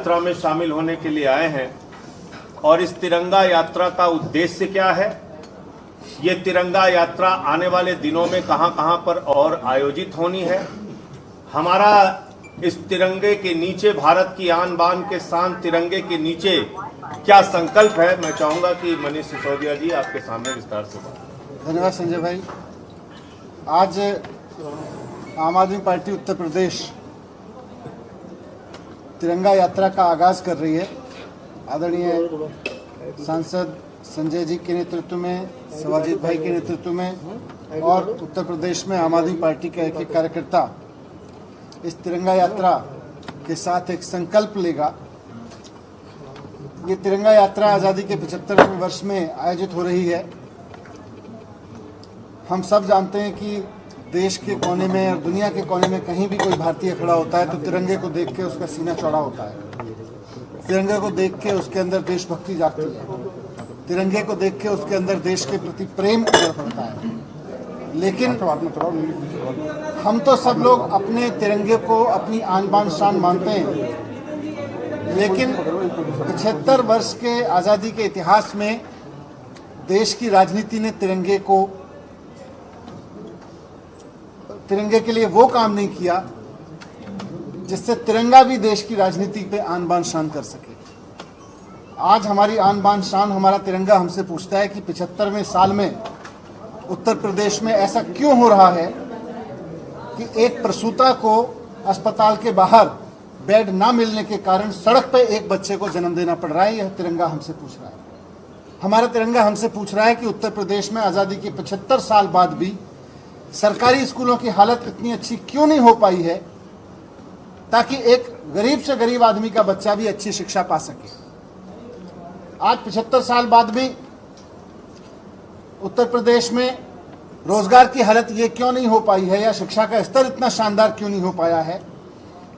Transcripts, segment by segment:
यात्रा में शामिल होने के लिए आए हैं और इस तिरंगा यात्रा का उद्देश्य क्या है, ये तिरंगा यात्रा आने वाले दिनों में कहां पर और आयोजित होनी है, हमारा इस तिरंगे के नीचे, भारत की आन बान के शान तिरंगे के नीचे क्या संकल्प है। मैं चाहूंगा कि मनीष सिसोदिया जी आपके सामने विस्तार से बात। धन्यवाद संजय भाई। आज आम आदमी पार्टी उत्तर प्रदेश तिरंगा यात्रा का आगाज कर रही है। आदरणीय सांसद संजय जी के नेतृत्व में, शिवाजीत भाई के नेतृत्व में और उत्तर प्रदेश में आम आदमी पार्टी का एक एक कार्यकर्ता इस तिरंगा यात्रा के साथ एक संकल्प लेगा। ये तिरंगा यात्रा आज़ादी के 75वें वर्ष में आयोजित हो रही है। हम सब जानते हैं कि देश के कोने में और दुनिया के कोने में कहीं भी कोई भारतीय खड़ा होता है तो तिरंगे को देख के उसका सीना चौड़ा होता है, तिरंगे को देख के उसके अंदर देशभक्ति जागती है, तिरंगे को देख के उसके अंदर देश के प्रति प्रेम उभर पड़ता है। लेकिन हम तो सब लोग अपने तिरंगे को अपनी आन बान शान मानते हैं, लेकिन 75 वर्ष के आज़ादी के इतिहास में देश की राजनीति ने तिरंगे के लिए वो काम नहीं किया जिससे तिरंगा भी देश की राजनीति पे आन बान शान कर सके। आज हमारी आन बान शान, हमारा तिरंगा हमसे पूछता है कि 75वें साल में उत्तर प्रदेश में ऐसा क्यों हो रहा है कि एक प्रसूता को अस्पताल के बाहर बेड ना मिलने के कारण सड़क पे एक बच्चे को जन्म देना पड़ रहा है। यह तिरंगा हमसे पूछ रहा है। हमारा तिरंगा हमसे पूछ रहा है कि उत्तर प्रदेश में आज़ादी के 75 साल बाद भी सरकारी स्कूलों की हालत इतनी अच्छी क्यों नहीं हो पाई है ताकि एक गरीब से गरीब आदमी का बच्चा भी अच्छी शिक्षा पा सके। आज 75 साल बाद भी उत्तर प्रदेश में रोजगार की हालत ये क्यों नहीं हो पाई है या शिक्षा का स्तर इतना शानदार क्यों नहीं हो पाया है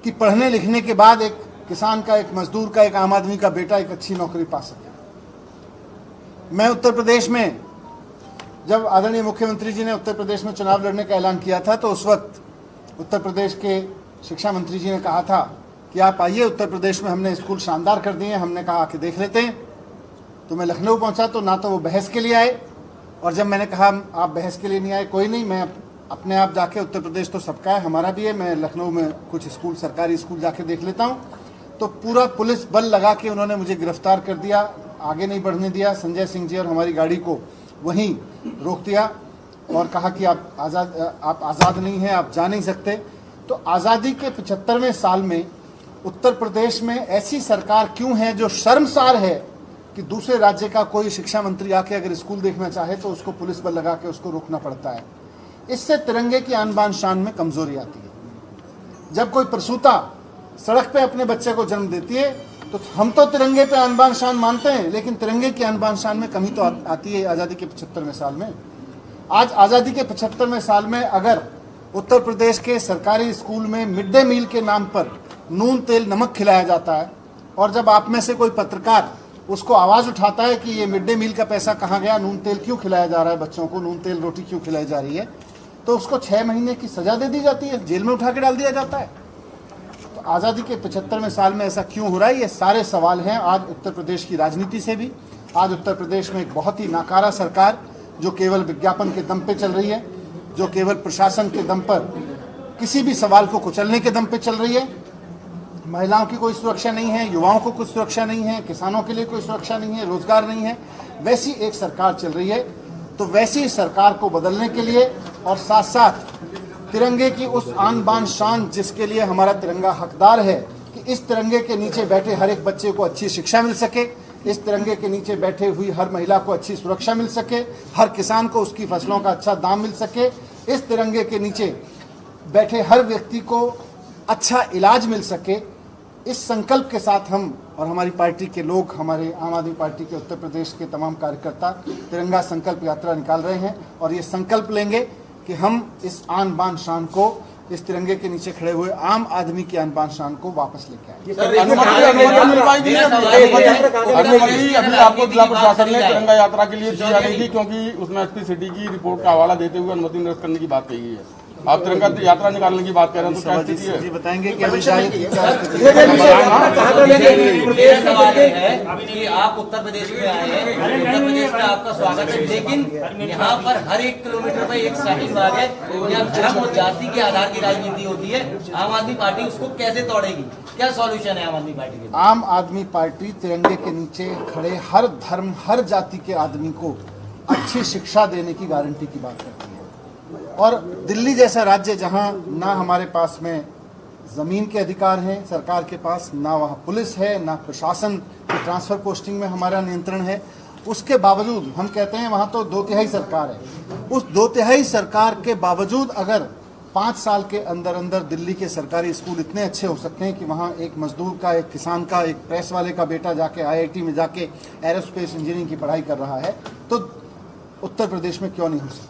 कि पढ़ने लिखने के बाद एक किसान का, एक मजदूर का, एक आम आदमी का बेटा एक अच्छी नौकरी पा सके। मैं उत्तर प्रदेश में जब आदरणीय मुख्यमंत्री जी ने उत्तर प्रदेश में चुनाव लड़ने का ऐलान किया था तो उस वक्त उत्तर प्रदेश के शिक्षा मंत्री जी ने कहा था कि आप आइए, उत्तर प्रदेश में हमने स्कूल शानदार कर दिए। हमने कहा कि देख लेते हैं। तो मैं लखनऊ पहुंचा तो ना तो वो बहस के लिए आए, और जब मैंने कहा आप बहस के लिए नहीं आए, कोई नहीं, मैं अपने आप जाके, उत्तर प्रदेश तो सबका है, हमारा भी है, मैं लखनऊ में कुछ स्कूल, सरकारी स्कूल जाके देख लेता हूँ। तो पूरा पुलिस बल लगा के उन्होंने मुझे गिरफ्तार कर दिया, आगे नहीं बढ़ने दिया। संजय सिंह जी और हमारी गाड़ी को वहीं रोक दिया और कहा कि आप आज़ाद नहीं हैं, आप जा नहीं सकते। तो आज़ादी के 75वें साल में उत्तर प्रदेश में ऐसी सरकार क्यों है जो शर्मसार है कि दूसरे राज्य का कोई शिक्षा मंत्री आके अगर स्कूल देखना चाहे तो उसको पुलिस बल लगा के उसको रोकना पड़ता है। इससे तिरंगे की आन बान शान में कमजोरी आती है। जब कोई प्रसूता सड़क पे अपने बच्चे को जन्म देती है तो हम तो तिरंगे पे आन बान शान मानते हैं, लेकिन तिरंगे की आन बान शान में कमी तो आती है आज़ादी के 75वें साल में। आज आज़ादी के 75वें साल में अगर उत्तर प्रदेश के सरकारी स्कूल में मिड डे मील के नाम पर नून तेल नमक खिलाया जाता है, और जब आप में से कोई पत्रकार उसको आवाज़ उठाता है कि ये मिड डे मील का पैसा कहाँ गया, नून तेल क्यों खिलाया जा रहा है बच्चों को, नून तेल रोटी क्यों खिलाई जा रही है, तो उसको 6 महीने की सज़ा दे दी जाती है, जेल में उठा के डाल दिया जाता है। तो आज़ादी के 75वें साल में ऐसा क्यों हो रहा है, ये सारे सवाल हैं आज उत्तर प्रदेश की राजनीति से भी। आज उत्तर प्रदेश में एक बहुत ही नाकारा सरकार जो केवल विज्ञापन के दम पे चल रही है, जो केवल प्रशासन के दम पर किसी भी सवाल को कुचलने के दम पे चल रही है। महिलाओं की कोई सुरक्षा नहीं है, युवाओं को कुछ सुरक्षा नहीं है, किसानों के लिए कोई सुरक्षा नहीं है, रोजगार नहीं है, वैसी एक सरकार चल रही है। तो वैसी सरकार को बदलने के लिए और साथ साथ तिरंगे की उस आन बान शान जिसके लिए हमारा तिरंगा हकदार है कि इस तिरंगे के नीचे बैठे हर एक बच्चे को अच्छी शिक्षा मिल सके, इस तिरंगे के नीचे बैठे हुई हर महिला को अच्छी सुरक्षा मिल सके, हर किसान को उसकी फसलों का अच्छा दाम मिल सके, इस तिरंगे के नीचे बैठे हर व्यक्ति को अच्छा इलाज मिल सके, इस संकल्प के साथ हम और हमारी पार्टी के लोग, हमारे आम आदमी पार्टी के उत्तर प्रदेश के तमाम कार्यकर्ता तिरंगा संकल्प यात्रा निकाल रहे हैं और ये संकल्प लेंगे कि हम इस आन बान शान को, इस तिरंगे के नीचे खड़े हुए आम आदमी की आन बान शान को वापस लेके आए। अभी आपको जिला प्रशासन ने तिरंगा यात्रा के लिए दिया नहीं थी क्योंकि उसमें एसपी सिटी की रिपोर्ट का हवाला देते हुए अनुमति निरस्त करने की बात कही गई है। आप तिरंगा यात्रा निकालने की बात कर रहे हैं तो क्या स्थिति है? जी बताएंगे कि अभी शायद मेरा सवाल है कि आप उत्तर प्रदेश में आए हैं, उत्तर प्रदेश में आपका स्वागत है, लेकिन यहाँ पर हर 1 किलोमीटर पर एक शाहीन बाग है। यहाँ धर्म और जाति के आधार की राजनीति होती है। आम आदमी पार्टी उसको कैसे तोड़ेगी? क्या सॉल्यूशन है आम आदमी पार्टी के? आम आदमी पार्टी तिरंगे के नीचे खड़े हर धर्म हर जाति के आदमी को अच्छी शिक्षा देने की गारंटी की बात करती है। और दिल्ली जैसा राज्य जहां ना हमारे पास में ज़मीन के अधिकार हैं सरकार के पास, ना वहाँ पुलिस है, ना प्रशासन की ट्रांसफ़र पोस्टिंग में हमारा नियंत्रण है, उसके बावजूद हम कहते हैं वहाँ तो 2/3 सरकार है। उस 2/3 सरकार के बावजूद अगर 5 साल के अंदर अंदर दिल्ली के सरकारी स्कूल इतने अच्छे हो सकते हैं कि वहाँ एक मजदूर का, एक किसान का, एक प्रेस वाले का बेटा जाके IIT में जाके एरोस्पेस इंजीनियरिंग की पढ़ाई कर रहा है, तो उत्तर प्रदेश में क्यों नहीं हो सकते?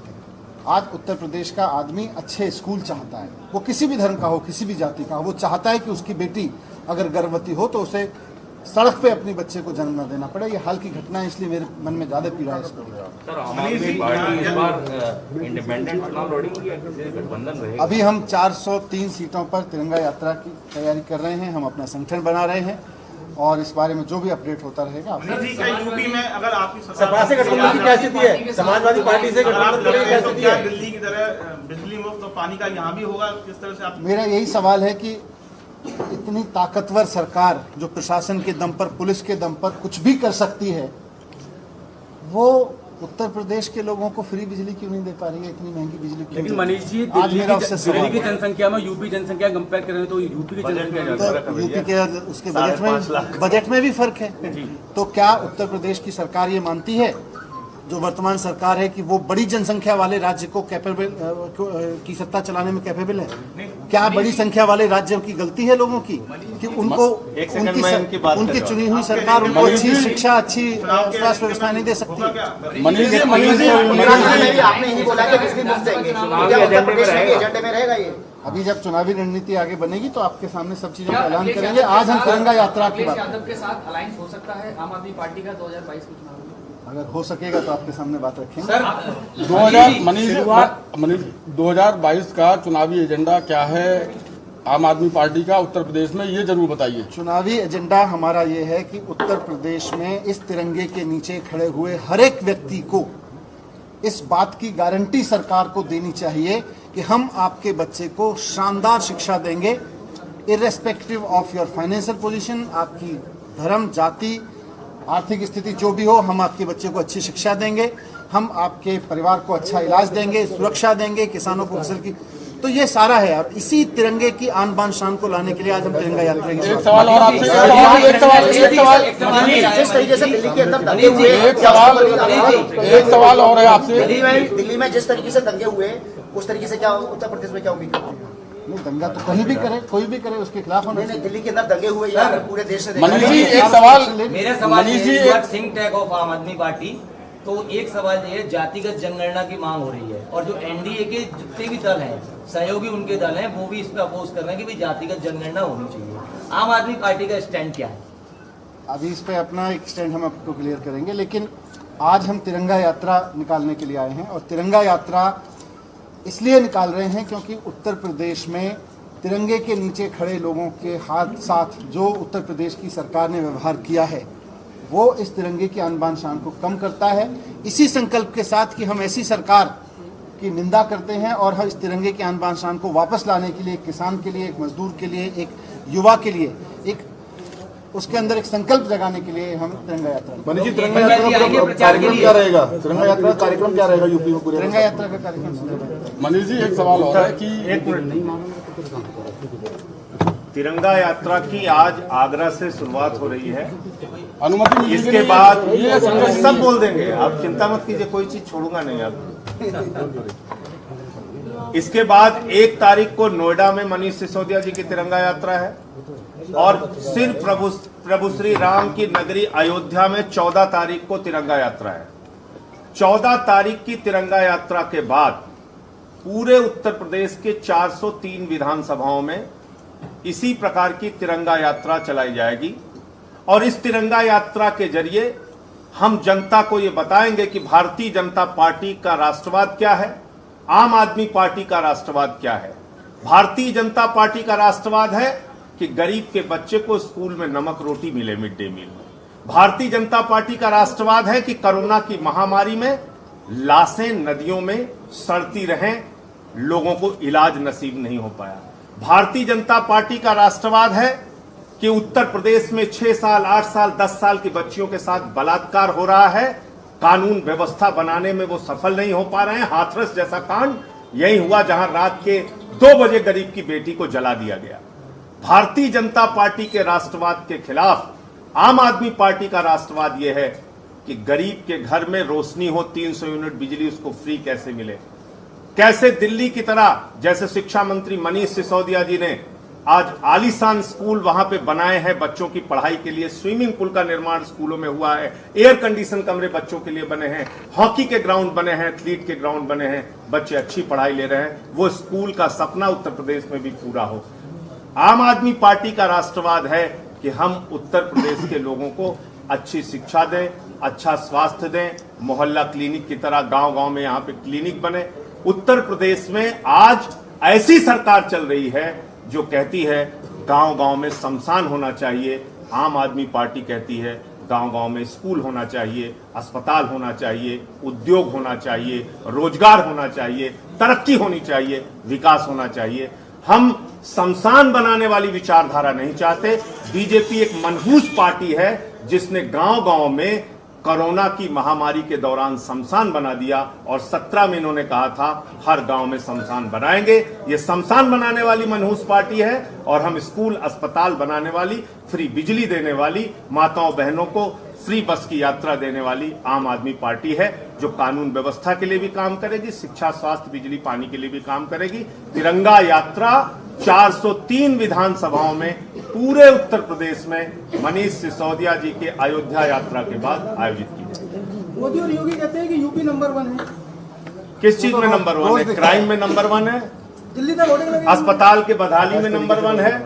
आज उत्तर प्रदेश का आदमी अच्छे स्कूल चाहता है, वो किसी भी धर्म का हो, किसी भी जाति का हो, वो चाहता है कि उसकी बेटी अगर गर्भवती हो तो उसे सड़क पे अपने बच्चे को जन्म न देना पड़े। ये हाल की घटना है, इसलिए मेरे मन में ज़्यादा पीड़ा है इसको। सर, आम आदमी पार्टी इस बार इंडिपेंडेंट चुनाव लड़ेगी या किसी गठबंधन रहेगा? अभी हम 403 सीटों पर तिरंगा यात्रा की तैयारी कर रहे हैं, हम अपना संगठन बना रहे हैं और इस बारे में जो भी अपडेट होता रहेगा। यूपी में अगर आपकी सपा से गठबंधन की क्या स्थिति है? समाजवादी पार्टी से गठबंधन की क्या स्थिति है? दिल्ली की तरह बिजली मुफ्त और पानी का यहाँ भी होगा, किस तरह से आप? मेरा यही सवाल है कि इतनी ताकतवर सरकार जो प्रशासन के दम पर, पुलिस के दम पर कुछ भी कर सकती है, वो उत्तर प्रदेश के लोगों को फ्री बिजली क्यों नहीं दे पा रही है? इतनी महंगी बिजली क्यों? लेकिन मनीष जी, दिल्ली की जनसंख्या में यूपी जनसंख्या कंपेयर करें तो यूपी की जनसंख्या ज्यादा है। तो यूपी के उसके बजट में भी फर्क है। तो क्या उत्तर प्रदेश की सरकार ये मानती है, जो वर्तमान सरकार है, कि वो बड़ी जनसंख्या वाले राज्य को कैपेबल की सत्ता चलाने में कैपेबल है? क्या बड़ी संख्या वाले राज्यों की गलती है लोगों की कि उनको उनकी चुनी हुई सरकार उनको अच्छी शिक्षा, अच्छी स्वास्थ्य व्यवस्था नहीं दे सकती? आपने ही बोला कि बिजली मुफ्त देंगे, क्या उत्तर प्रदेश के एजेंडे में रहेगा ये? अभी जब चुनावी रणनीति आगे बनेगी तो आपके सामने सब चीजों का ऐलान करेंगे। आज हम तिरंगा यात्रा की बात यादव के साथ अलायंस हो सकता है आम आदमी पार्टी का 2022 के चुनाव में? अगर हो सकेगा तो आपके सामने बात रखेंगे। 2022 का चुनावी एजेंडा क्या है आम आदमी पार्टी का उत्तर प्रदेश में, ये जरूर बताइए। चुनावी एजेंडा हमारा ये है कि उत्तर प्रदेश में इस तिरंगे के नीचे खड़े हुए हर एक व्यक्ति को इस बात की गारंटी सरकार को देनी चाहिए कि हम आपके बच्चे को शानदार शिक्षा देंगे, irrespective of your financial position, आपकी धर्म, जाति, आर्थिक स्थिति जो भी हो, हम आपके बच्चे को अच्छी शिक्षा देंगे, हम आपके परिवार को अच्छा इलाज देंगे, सुरक्षा देंगे, किसानों को फसल की, तो ये सारा है। और इसी तिरंगे की आन बान शान को लाने के लिए आज हम तिरंगा यात्रा की। एक सवाल और आपसे, जिस तरीके से दिल्ली के अंदर दंगे हुए, एक सवाल और है आपसे। दिल्ली में जिस तरीके से दंगे हुए, उस तरीके से क्या उत्तर प्रदेश में क्या उम्मीद करते हैं? नहीं, दंगा तो कहीं भी करे, कोई भी करे, उसके खिलाफ होना चाहिए। दिल्ली के अंदर दंगे हुए या पूरे देश से? मनीष जी एक सवाल, मेरा सवाल है, थिंक टैंक ऑफ आम आदमी पार्टी, तो एक सवाल ये है, जातिगत जनगणना की मांग हो रही है और जो एनडीए के जितने भी दल हैं, सहयोगी उनके दल हैं, वो भी इस पे अपोज कर रहे हैं कि भाई जातिगत जनगणना होनी चाहिए। आम आदमी पार्टी का स्टैंड क्या है? अभी इस पे अपना एक स्टैंड हम आपको क्लियर करेंगे, लेकिन आज हम तिरंगा यात्रा निकालने के लिए आए हैं। और तिरंगा यात्रा इसलिए निकाल रहे हैं क्योंकि उत्तर प्रदेश में तिरंगे के नीचे खड़े लोगों के हाथ साथ जो उत्तर प्रदेश की सरकार ने व्यवहार किया है, वो इस तिरंगे की आन बान शान को कम करता है। इसी संकल्प के साथ कि हम ऐसी सरकार की निंदा करते हैं और हम इस तिरंगे की आन बान शान को वापस लाने के लिए, एक किसान के लिए, एक मजदूर के लिए, एक युवा के लिए, एक उसके अंदर एक संकल्प जगाने के लिए हम तिरंगा यात्रा। मनीष जी, तिरंगा यात्रा का कार्यक्रम क्या रहेगा? तिरंगा यात्रा का कार्यक्रम क्या रहेगा यूपी में पूरे? तिरंगा यात्रा का कार्यक्रम। मनीष जी एक सवाल और है कि तिरंगा यात्रा की आज आगरा से शुरुआत हो रही है। अनुमति मिली इसके बाद सब बोल देंगे, आप चिंता मत कीजिए, कोई चीज छोड़ूंगा नहीं आप। इसके बाद 1 तारीख को नोएडा में मनीष सिसोदिया जी की तिरंगा यात्रा है और सिर्फ प्रभु श्री राम की नगरी अयोध्या में 14 तारीख को तिरंगा यात्रा है। 14 तारीख की तिरंगा यात्रा के बाद पूरे उत्तर प्रदेश के 403 विधानसभाओं में इसी प्रकार की तिरंगा यात्रा चलाई जाएगी और इस तिरंगा यात्रा के जरिए हम जनता को ये बताएंगे कि भारतीय जनता पार्टी का राष्ट्रवाद क्या है, आम आदमी पार्टी का राष्ट्रवाद क्या है। भारतीय जनता पार्टी का राष्ट्रवाद है कि गरीब के बच्चे को स्कूल में नमक रोटी मिले मिड डे मील में। भारतीय जनता पार्टी का राष्ट्रवाद है कि कोरोना की महामारी में लाशें नदियों में सड़ती रहें, लोगों को इलाज नसीब नहीं हो पाया। भारतीय जनता पार्टी का राष्ट्रवाद है कि उत्तर प्रदेश में 6 साल, 8 साल, 10 साल की बच्चियों के साथ बलात्कार हो रहा है, कानून व्यवस्था बनाने में वो सफल नहीं हो पा रहे हैं। हाथरस जैसा कांड यही हुआ जहां रात के 2 बजे गरीब की बेटी को जला दिया गया। भारतीय जनता पार्टी के राष्ट्रवाद के खिलाफ आम आदमी पार्टी का राष्ट्रवाद यह है कि गरीब के घर में रोशनी हो, 300 यूनिट बिजली उसको फ्री कैसे मिले। कैसे दिल्ली की तरह, जैसे शिक्षा मंत्री मनीष सिसोदिया जी ने आज आलीशान स्कूल वहां पे बनाए हैं बच्चों की पढ़ाई के लिए, स्विमिंग पूल का निर्माण स्कूलों में हुआ है, एयर कंडीशन कमरे बच्चों के लिए बने हैं, हॉकी के ग्राउंड बने हैं, एथलीट के ग्राउंड बने हैं, बच्चे अच्छी पढ़ाई ले रहे हैं। वो स्कूल का सपना उत्तर प्रदेश में भी पूरा हो। आम आदमी पार्टी का राष्ट्रवाद है कि हम उत्तर प्रदेश के लोगों को अच्छी शिक्षा दें, अच्छा स्वास्थ्य दें, मोहल्ला क्लिनिक की तरह गांव-गांव में यहां पे क्लिनिक बने। उत्तर प्रदेश में आज ऐसी सरकार चल रही है जो कहती है गांव-गांव में शमशान होना चाहिए। आम आदमी पार्टी कहती है गांव-गांव में स्कूल होना चाहिए, अस्पताल होना चाहिए, उद्योग होना चाहिए, रोजगार होना चाहिए, तरक्की होनी चाहिए, विकास होना चाहिए। हम शमशान बनाने वाली विचारधारा नहीं चाहते। बीजेपी एक मनहूस पार्टी है जिसने गांव-गांव में कोरोना की महामारी के दौरान शमशान बना दिया और 17 में इन्होंने कहा था हर गांव में शमशान बनाएंगे। ये शमशान बनाने वाली मनहूस पार्टी है और हम स्कूल, अस्पताल बनाने वाली, फ्री बिजली देने वाली, माताओं बहनों को फ्री बस की यात्रा देने वाली आम आदमी पार्टी है जो कानून व्यवस्था के लिए भी काम करेगी, शिक्षा, स्वास्थ्य, बिजली, पानी के लिए भी काम करेगी। तिरंगा यात्रा 403 विधानसभाओं में पूरे उत्तर प्रदेश में मनीष सिसोदिया जी के अयोध्या यात्रा के बाद आयोजित की जाएगी। मोदी और योगी कहते हैं कि यूपी नंबर 1 है। किस चीज में नंबर 1 है? क्राइम में नंबर 1 है, दिल्ली तक वोटिंग लगी, अस्पताल के बदहाली में नंबर 1 है,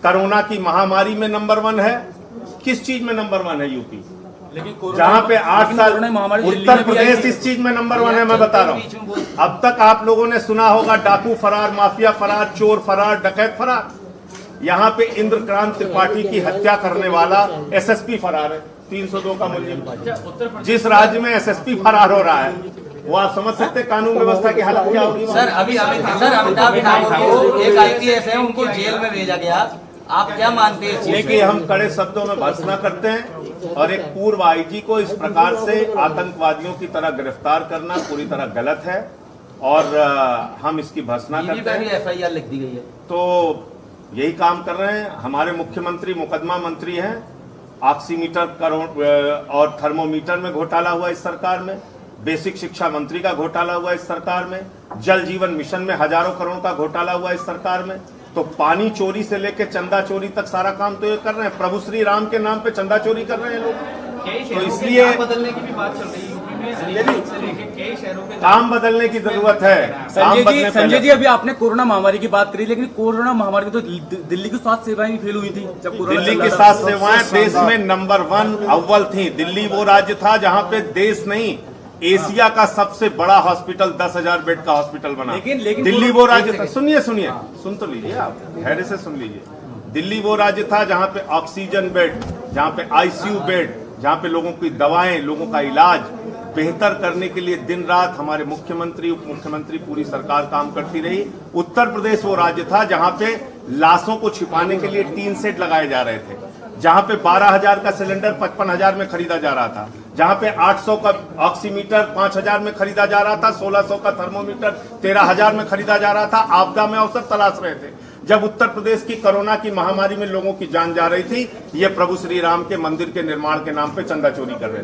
कोरोना की महामारी में नंबर 1 है। किस चीज में नंबर 1 है यूपी? जहां पे 8 साल उत्तर प्रदेश इस चीज में नंबर 1 है। मैं बता रहा हूं, अब तक आप लोगों ने सुना होगा डाकू फरार, माफिया फरार, चोर फरार, डकैत फरार। यहाँ पे इंद्रकांत त्रिपाठी की हत्या करने वाला एसएसपी फरार है, 302 का मुलजिम। जिस राज्य में एसएसपी फरार हो रहा है वो आप समझ सकते हैं कानून व्यवस्था की हालत क्या होगी। सर अमिताभ ठाकुर को एक आईपीएस है, उनको जेल में भेजा गया। आप क्या मानते हैं? देखिए, हम कड़े शब्दों में भर्त्सना करते हैं और एक पूर्व आईजी को इस प्रकार से आतंकवादियों की तरह गिरफ्तार करना पूरी तरह गलत है और हम इसकी भर्त्सना करते हैं। एफआईआर लिख दी गई है तो यही काम कर रहे हैं। हमारे मुख्यमंत्री मुकदमा मंत्री हैं। ऑक्सीमीटर और थर्मोमीटर में घोटाला हुआ इस सरकार में, बेसिक शिक्षा मंत्री का घोटाला हुआ इस सरकार में, जल जीवन मिशन में हजारों करोड़ का घोटाला हुआ इस सरकार में। तो पानी चोरी से लेकर चंदा चोरी तक सारा काम तो ये कर रहे हैं। प्रभु श्री राम के नाम पे चंदा चोरी कर रहे हैं लोग। तो इसलिए बदलने की भी बात चल रही है यूपी में, कई शहरों के काम बदलने की जरूरत है। संजय जी अभी आपने कोरोना महामारी की बात करी, लेकिन कोरोना महामारी में तो दिल्ली की स्वास्थ्य सेवाएं भी फेल हुई थी। जब दिल्ली की स्वास्थ्य सेवाएं देश में नंबर 1 अव्वल थी। दिल्ली वो राज्य था जहां पे देश नहीं एशिया का सबसे बड़ा हॉस्पिटल 10,000 बेड का हॉस्पिटल बना। लेकिन दिल्ली वो राज्य था, सुनिए सुन तो लीजिए, आप धैर्य से सुन लीजिए। दिल्ली वो राज्य था जहां पे ऑक्सीजन बेड, जहां पे आईसीयू बेड, जहां पे लोगों की दवाएं, लोगों का इलाज बेहतर करने के लिए दिन रात हमारे मुख्यमंत्री, उप मुख्यमंत्री, पूरी सरकार काम करती रही। उत्तर प्रदेश वो राज्य था जहां पे लाशों को छिपाने के लिए टीन सेट लगाए जा रहे थे, जहां पे 12,000 का सिलेंडर 55,000 में खरीदा जा रहा था, जहां पे 800 का ऑक्सीमीटर 5,000 में खरीदा जा रहा था, 1600 का थर्मोमीटर 13,000 में खरीदा जा रहा था। आपदा में अवसर तलाश रहे थे। जब उत्तर प्रदेश की कोरोना की महामारी में लोगों की जान जा रही थी, ये प्रभु श्री राम के मंदिर के निर्माण के नाम पे चंदा चोरी कर रहे थे।